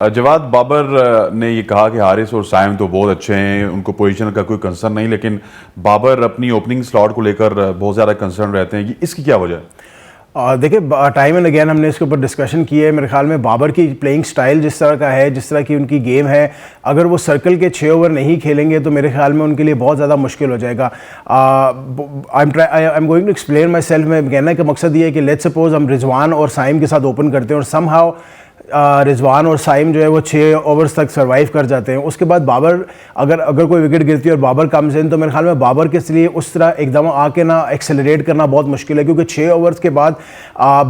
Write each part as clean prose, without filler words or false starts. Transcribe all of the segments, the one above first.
जवाद बाबर ने ये कहा कि हारिस और साइम तो बहुत अच्छे हैं, उनको पोजीशन का कोई कंसर्न नहीं, लेकिन बाबर अपनी ओपनिंग स्लॉट को लेकर बहुत ज़्यादा कंसर्न रहते हैं। इसकी क्या वजह है? देखिए, टाइम एंड अगेन हमने इसके ऊपर डिस्कशन की है। मेरे ख्याल में बाबर की प्लेइंग स्टाइल जिस तरह का है, जिस तरह की उनकी गेम है, अगर वो सर्कल के 6 ओवर नहीं खेलेंगे तो मेरे ख्याल में उनके लिए बहुत ज़्यादा मुश्किल हो जाएगा। I am going to explain myself. में कहने का मकसद ये है कि लेट्स सपोज हम रिजवान और साइम के साथ ओपन करते हैं और समहाउ रिजवान और साइम जो है वो 6 ओवर्स तक सर्वाइव कर जाते हैं। उसके बाद बाबर अगर कोई विकेट गिरती है और बाबर कम्स इन, तो मेरे ख्याल में बाबर के लिए उस तरह एकदम आके ना एक्सेलरेट करना बहुत मुश्किल है, क्योंकि 6 ओवर्स के बाद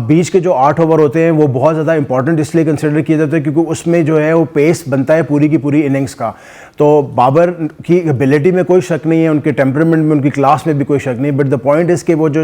बीच के जो 8 ओवर होते हैं वो बहुत ज़्यादा इंपॉर्टेंट इसलिए कंसिडर किए जाते हैं क्योंकि उसमें जो है वो पेस बनता है पूरी की पूरी इनिंग्स का। तो बाबर की एबिलिटी में कोई शक नहीं है, उनके टेम्परामेंट में, उनकी क्लास में भी कोई शक नहीं, बट द पॉइंट इज कि वो जो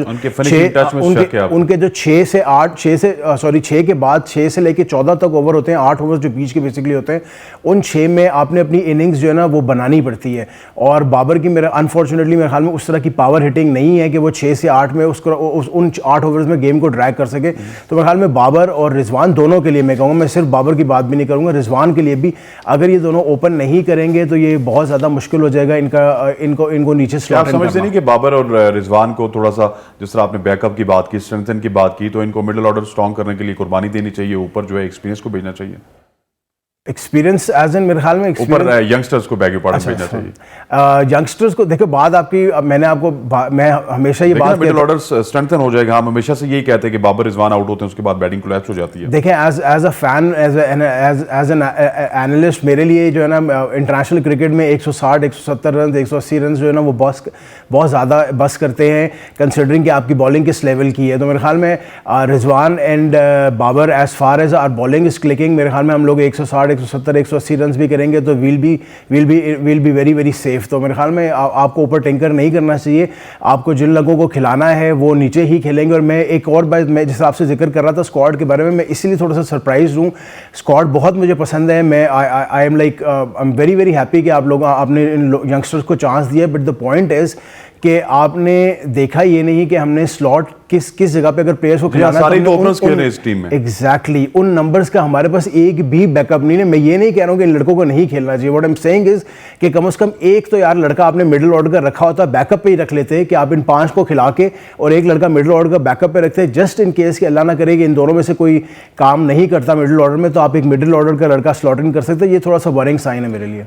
उनके जो 6 के बाद 6 से लेके 14 तक ओवर होते हैं, 8 ओवर जो बीच के बेसिकली होते हैं, उन 6 में आपने अपनी इनिंग्स जो है ना वो बनानी पड़ती है। और बाबर की अनफॉर्चुनेटली मेरे ख्याल में उस तरह की पावर हिटिंग नहीं है कि वो 6 से 8 में उन 8 ओवर्स में गेम को ड्रैग कर सके। तो मेरे ख्याल में बाबर और रिजवान दोनों के लिए मैं कहूँगा, मैं सिर्फ बाबर की बात भी नहीं करूँगा, रिजवान के लिए भी अगर ये दोनों ओपन नहीं करेंगे तो ये बहुत ज़्यादा मुश्किल हो जाएगा इनको नीचे स्लॉट। आप समझते नहीं कि बाबर और रिजवान को थोड़ा सा, जिस तरह आपने बैकअप की बात की, स्ट्रेंथन की बात की, तो इनको मिडिल ऑर्डर स्ट्रॉन्ग करने के लिए कुर्बानी देनी चाहिए, ऊपर जो है एक्सपीरियंस को भेजना चाहिए? एक्सपीरियंस एज एन मेरे ख्याल में ऊपर यंगस्टर्स को बैक पार्ट भेजना चाहिए। यंगस्टर्स को देखो, बात आपकी, मैंने आपको मैं हमेशा ये बात, मिडिल ऑर्डर स्ट्रेंथन हो जाएगा। हम हमेशा से यही कहते हैं कि बाबर रिजवान आउट होते हैं, उसके बाद बैटिंग कोलैप्स हो जाती है। देखें, as a fan, as an analyst, मेरे लिए जो है ना इंटरनेशनल क्रिकेट में 160 170 रन 180 रन जो है ना वो बहुत ज़्यादा बस करते हैं कंसिडरिंग कि आपकी बॉलिंग किस लेवल की है। तो मेरे ख्याल में Rizwan and Babar, as far as our bowling is clicking, मेरे ख्याल में हम लोग 160 170 180 रन भी करेंगे तो will be very very safe. तो मेरे ख्याल में आपको ऊपर टेंकर नहीं करना चाहिए, आपको जिन लोगों को खिलाना है वो नीचे ही खेलेंगे। और मैं एक और बात, मैं जिस हिसाब से जिक्र कर रहा था स्क्वाड के बारे में, मैं इसीलिए थोड़ा सा सरप्राइज हूँ। स्क्वाड बहुत मुझे पसंद है, मैं I am very very happy कि आपने इन यंगस्टर्स को चांस दिया। बट द पॉइंट इज़ कि आपने देखा ये नहीं कि हमने स्लॉट किस जगह पे अगर प्लेयर्स को खिलाना है, तो ओपनर्स खेल रहे हैं इस टीम में। एग्जैक्टली, उन नंबर्स का हमारे पास एक भी बैकअप नहीं है। मैं ये नहीं कह रहा हूँ कि लड़कों को नहीं खेलना चाहिए, what I am saying is कि कम से कम एक तो यार लड़का आपने मिडिल ऑर्डर का रखा होता, बैकअप पे ही रख लेते कि आप इन 5 को खिला के और एक लड़का मिडिल ऑर्डर का बैकअप पे रखते, जस्ट इन केस कि अल्लाह ना करे कि इन दोनों में से कोई काम नहीं करता मिडिल ऑर्डर में, तो आप एक मिडिल ऑर्डर का लड़का स्लॉट इन कर सकते हैं। ये थोड़ा सा वरिंग साइन है मेरे लिए।